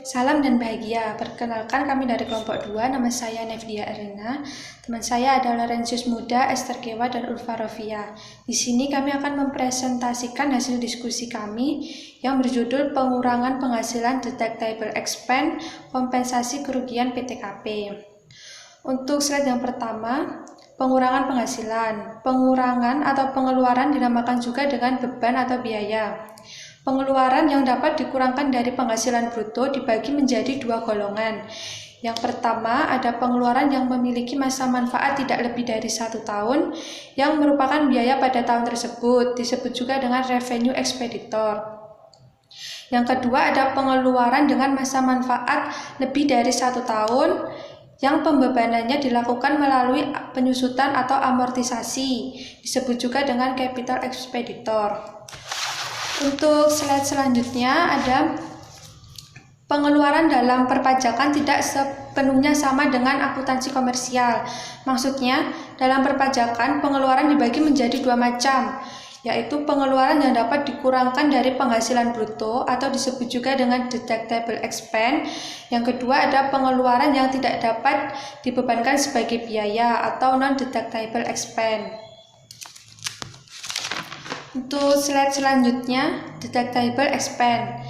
Salam dan bahagia. Perkenalkan, kami dari kelompok 2, nama saya Nevdia Erina. Teman saya adalah Lorenzius Muda, Esther Gewa, dan Ulfa Rofia. Di sini kami akan mempresentasikan hasil diskusi kami yang berjudul Pengurangan Penghasilan Deductible Expense, Kompensasi Kerugian PTKP. Untuk slide yang pertama, pengurangan penghasilan. Pengurangan atau pengeluaran dinamakan juga dengan beban atau biaya. Pengeluaran yang dapat dikurangkan dari penghasilan bruto dibagi menjadi dua golongan. Yang pertama, ada pengeluaran yang memiliki masa manfaat tidak lebih dari 1 tahun, yang merupakan biaya pada tahun tersebut, disebut juga dengan revenue expenditure. Yang kedua, ada pengeluaran dengan masa manfaat lebih dari 1 tahun, yang pembebanannya dilakukan melalui penyusutan atau amortisasi, disebut juga dengan capital expenditure. Untuk slide selanjutnya ada pengeluaran dalam perpajakan tidak sepenuhnya sama dengan akuntansi komersial. Maksudnya, dalam perpajakan pengeluaran dibagi menjadi dua macam, yaitu pengeluaran yang dapat dikurangkan dari penghasilan bruto atau disebut juga dengan deductible expense. Yang kedua, ada pengeluaran yang tidak dapat dibebankan sebagai biaya atau non-deductible expense. Untuk slide selanjutnya, deductible expense.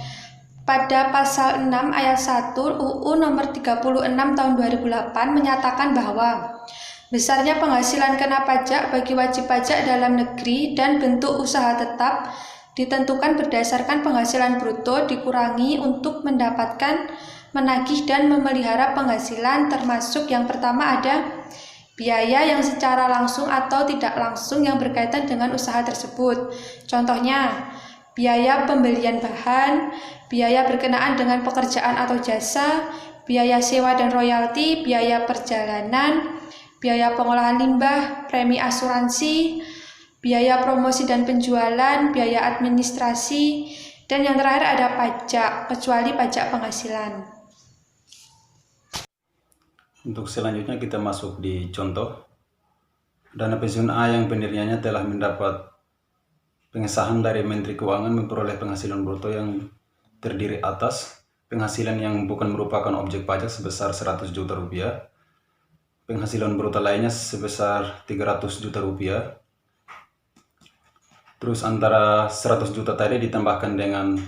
Pada pasal 6 ayat 1 UU nomor 36 tahun 2008 menyatakan bahwa besarnya penghasilan kena pajak bagi wajib pajak dalam negeri dan bentuk usaha tetap ditentukan berdasarkan penghasilan bruto dikurangi untuk mendapatkan, menagih dan memelihara penghasilan, termasuk yang pertama ada biaya yang secara langsung atau tidak langsung yang berkaitan dengan usaha tersebut. Contohnya, biaya pembelian bahan, biaya berkenaan dengan pekerjaan atau jasa, biaya sewa dan royalti, biaya perjalanan, biaya pengolahan limbah, premi asuransi, biaya promosi dan penjualan, biaya administrasi, dan yang terakhir ada pajak, kecuali pajak penghasilan. Untuk selanjutnya kita masuk di contoh. Dana pensiun A yang pendiriannya telah mendapat pengesahan dari Menteri Keuangan memperoleh penghasilan bruto yang terdiri atas penghasilan yang bukan merupakan objek pajak sebesar 100 juta rupiah, penghasilan bruto lainnya sebesar 300 juta rupiah, terus antara 100 juta tadi ditambahkan dengan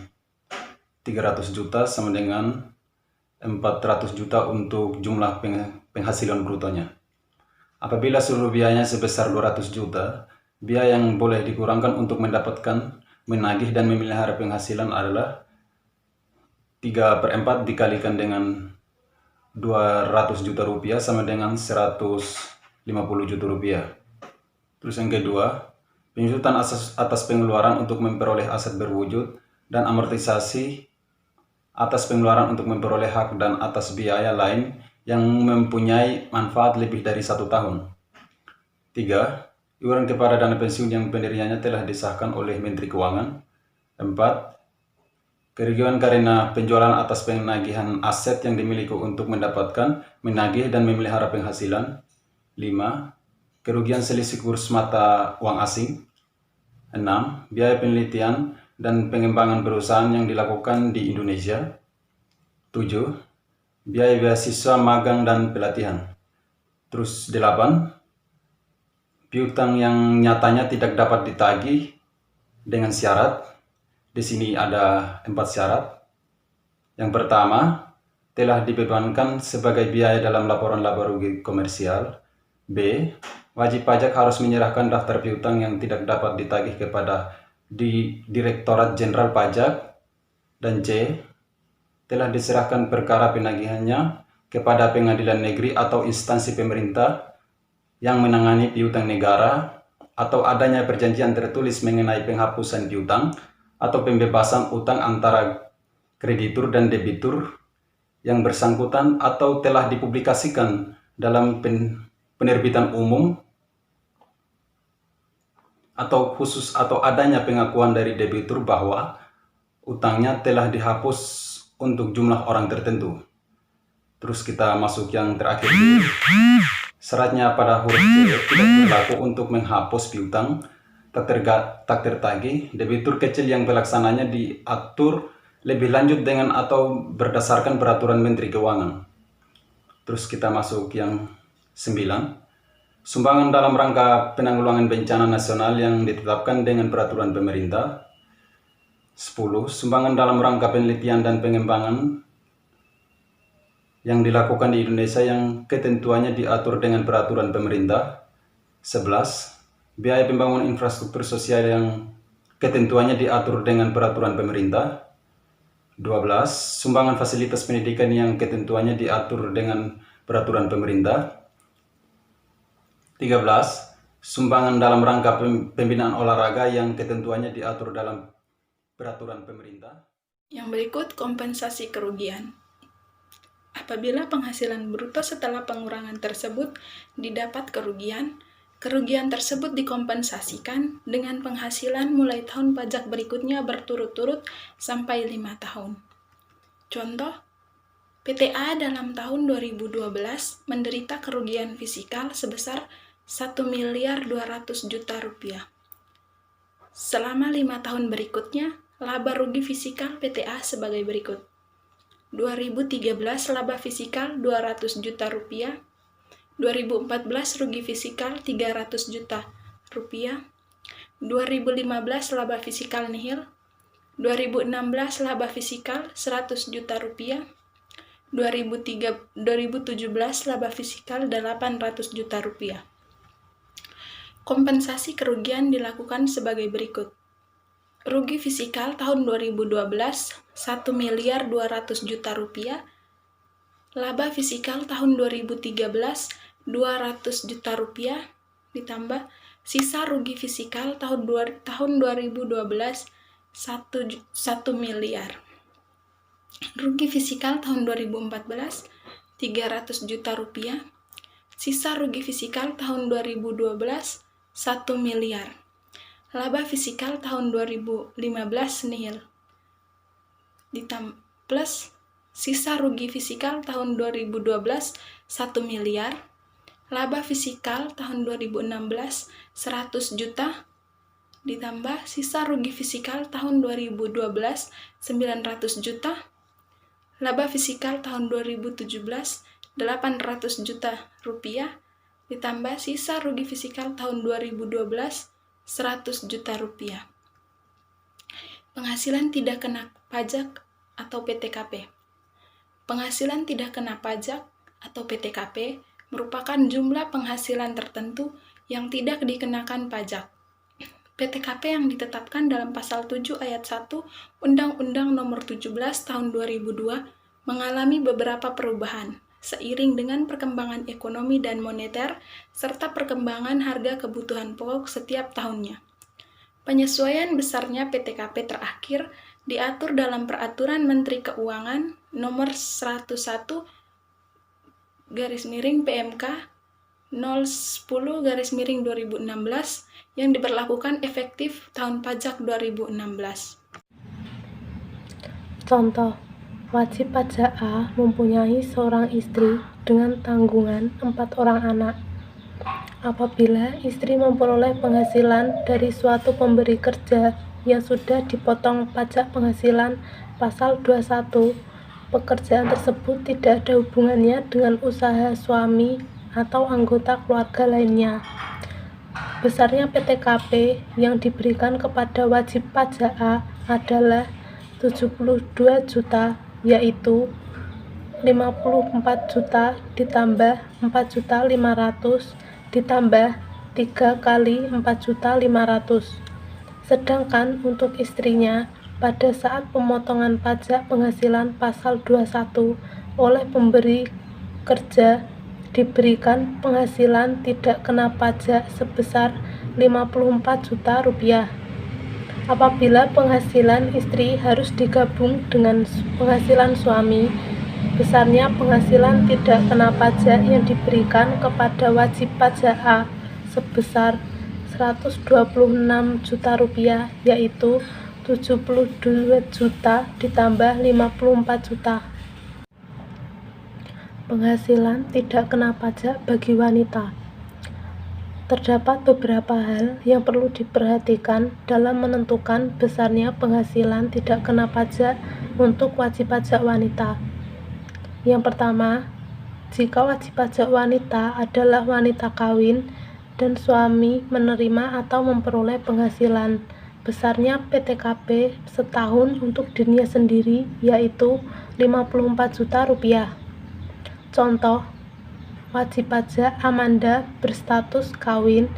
300 juta sama dengan 400 juta untuk jumlah penghasilan brutonya. Apabila seluruh biayanya sebesar 200 juta, biaya yang boleh dikurangkan untuk mendapatkan, menagih dan memelihara penghasilan adalah 3/4 dikalikan dengan 200 juta rupiah sama dengan 150 juta rupiah. Terus yang kedua, penyusutan atas pengeluaran untuk memperoleh aset berwujud dan amortisasi atas pengeluaran untuk memperoleh hak dan atas biaya lain yang mempunyai manfaat lebih dari 1 tahun. 3. Iuran kepada dana pensiun yang pendiriannya telah disahkan oleh Menteri Keuangan. 4. Kerugian karena penjualan atas penagihan aset yang dimiliki untuk mendapatkan, menagih dan memelihara penghasilan. 5. Kerugian selisih kurs mata uang asing. 6. Biaya penelitian dan pengembangan perusahaan yang dilakukan di Indonesia. 7. Biaya beasiswa magang dan pelatihan. Terus 8. Piutang yang nyatanya tidak dapat ditagih dengan syarat. Di sini ada 4 syarat. Yang pertama, telah dibebankan sebagai biaya dalam laporan laba rugi komersial. B. Wajib pajak harus menyerahkan daftar piutang yang tidak dapat ditagih kepada Direktorat Jenderal Pajak. Dan C. Telah diserahkan perkara penagihannya kepada pengadilan negeri atau instansi pemerintah yang menangani piutang negara, atau adanya perjanjian tertulis mengenai penghapusan piutang atau pembebasan utang antara kreditur dan debitur yang bersangkutan, atau telah dipublikasikan dalam penerbitan umum atau khusus, atau adanya pengakuan dari debitur bahwa utangnya telah dihapus untuk jumlah orang tertentu. Terus kita masuk yang terakhir. Syaratnya pada huruf C tidak berlaku untuk menghapus piutang tak tertagih. Debitur kecil yang pelaksananya diatur lebih lanjut dengan atau berdasarkan peraturan Menteri Keuangan. Terus kita masuk yang 9. Sumbangan dalam rangka penanggulangan bencana nasional yang ditetapkan dengan peraturan pemerintah. 10. Sumbangan dalam rangka penelitian dan pengembangan yang dilakukan di Indonesia yang ketentuannya diatur dengan peraturan pemerintah. 11. Biaya pembangunan infrastruktur sosial yang ketentuannya diatur dengan peraturan pemerintah. 12. Sumbangan fasilitas pendidikan yang ketentuannya diatur dengan peraturan pemerintah. 13. Sumbangan dalam rangka pembinaan olahraga yang ketentuannya diatur dalam peraturan pemerintah. Yang berikut kompensasi kerugian. Apabila penghasilan bruto setelah pengurangan tersebut didapat kerugian, kerugian tersebut dikompensasikan dengan penghasilan mulai tahun pajak berikutnya berturut-turut sampai 5 tahun. Contoh, PTA dalam tahun 2012 menderita kerugian fiskal sebesar 1.200.000.000 rupiah. Selama 5 tahun berikutnya, laba rugi fiskal PTA sebagai berikut. 2013 laba fiskal 200 juta rupiah, 2014 rugi fiskal 300 juta rupiah, 2015 laba fiskal nihil, 2016 laba fiskal 100 juta rupiah, 2017 laba fiskal 800 juta rupiah. Kompensasi kerugian dilakukan sebagai berikut. Rugi fiskal tahun 2012 1.200.000.000 rupiah, laba fiskal tahun 2013 200 juta rupiah, ditambah sisa rugi fiskal tahun 2012 1 miliar. Rugi fiskal tahun 2014 300 juta rupiah, sisa rugi fiskal tahun 2012 1 miliar. Laba fiskal tahun 2015 nihil. Plus sisa rugi fiskal tahun 2012 1 miliar. Laba fiskal tahun 2016 100 juta. Ditambah sisa rugi fiskal tahun 2012 900 juta. Laba fiskal tahun 2017 800 juta rupiah. Ditambah sisa rugi fiskal tahun 2012 100 juta rupiah. Penghasilan tidak kena pajak atau PTKP. Penghasilan tidak kena pajak atau PTKP merupakan jumlah penghasilan tertentu yang tidak dikenakan pajak. PTKP yang ditetapkan dalam pasal 7 ayat 1 Undang-Undang Nomor 17 Tahun 2002 mengalami beberapa perubahan seiring dengan perkembangan ekonomi dan moneter, serta perkembangan harga kebutuhan pokok setiap tahunnya. Penyesuaian besarnya PTKP terakhir diatur dalam Peraturan Menteri Keuangan Nomor 101/PMK 010/2016 yang diberlakukan efektif tahun pajak 2016. Contoh, wajib pajak A mempunyai seorang istri dengan tanggungan 4 orang anak. Apabila istri memperoleh penghasilan dari suatu pemberi kerja yang sudah dipotong pajak penghasilan pasal 21, pekerjaan tersebut tidak ada hubungannya dengan usaha suami atau anggota keluarga lainnya. Besarnya PTKP yang diberikan kepada wajib pajak A adalah 72 juta, yaitu 54 juta ditambah 4.500 ditambah 3 kali 4.500. Sedangkan untuk istrinya, pada saat pemotongan pajak penghasilan pasal 21 oleh pemberi kerja diberikan penghasilan tidak kena pajak sebesar 54 juta rupiah. Apabila penghasilan istri harus digabung dengan penghasilan suami, besarnya penghasilan tidak kena pajak yang diberikan kepada wajib pajak A sebesar 126 juta rupiah, yaitu 72 juta ditambah 54 juta. Penghasilan tidak kena pajak bagi wanita. Terdapat beberapa hal yang perlu diperhatikan dalam menentukan besarnya penghasilan tidak kena pajak untuk wajib pajak wanita. Yang pertama, jika wajib pajak wanita adalah wanita kawin dan suami menerima atau memperoleh penghasilan besarnya PTKP setahun untuk dirinya sendiri, yaitu 54 juta rupiah. Contoh, wajib pajak Amanda berstatus kawin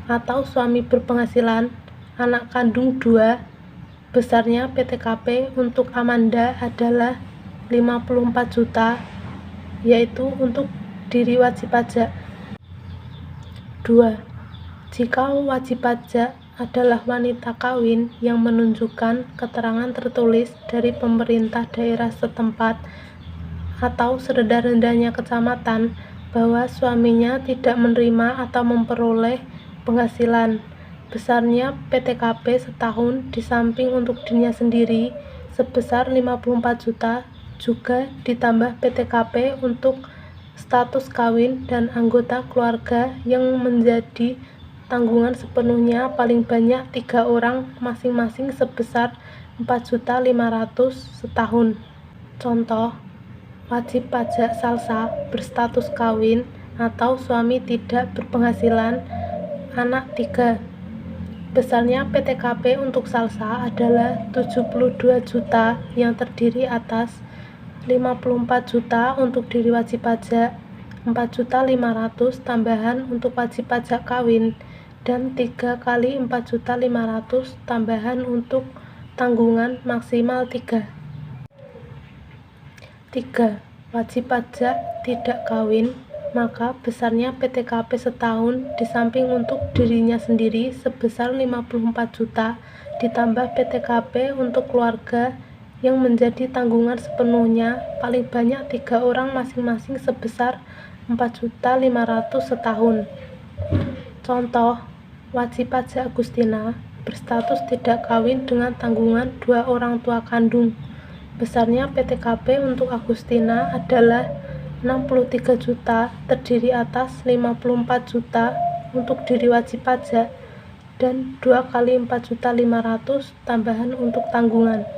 atau suami berpenghasilan anak kandung 2, besarnya PTKP untuk Amanda adalah 54 juta, yaitu untuk diri wajib pajak. 2. Jika wajib pajak adalah wanita kawin yang menunjukkan keterangan tertulis dari pemerintah daerah setempat atau serendah-rendahnya kecamatan bahwa suaminya tidak menerima atau memperoleh penghasilan besarnya PTKP setahun di samping untuk dirinya sendiri sebesar 54 juta, juga ditambah PTKP untuk status kawin dan anggota keluarga yang menjadi tanggungan sepenuhnya paling banyak 3 orang masing-masing sebesar 4.500.000 setahun. Contoh, wajib pajak Salsa berstatus kawin atau suami tidak berpenghasilan anak 3. Besarnya PTKP untuk Salsa adalah 72 juta yang terdiri atas 54 juta untuk diri wajib pajak, 4.500.000 tambahan untuk wajib pajak kawin, dan 3 kali 4.500.000 tambahan untuk tanggungan maksimal 3. 3. Wajib pajak tidak kawin, maka besarnya PTKP setahun di samping untuk dirinya sendiri sebesar 54 juta ditambah PTKP untuk keluarga yang menjadi tanggungan sepenuhnya paling banyak 3 orang masing-masing sebesar 4.500.000 setahun. Contoh, wajib pajak Agustina berstatus tidak kawin dengan tanggungan 2 orang tua kandung. Besarnya PTKP untuk Agustina adalah 63 juta terdiri atas 54 juta untuk diri wajib pajak dan 2 kali 4.500.000 tambahan untuk tanggungan.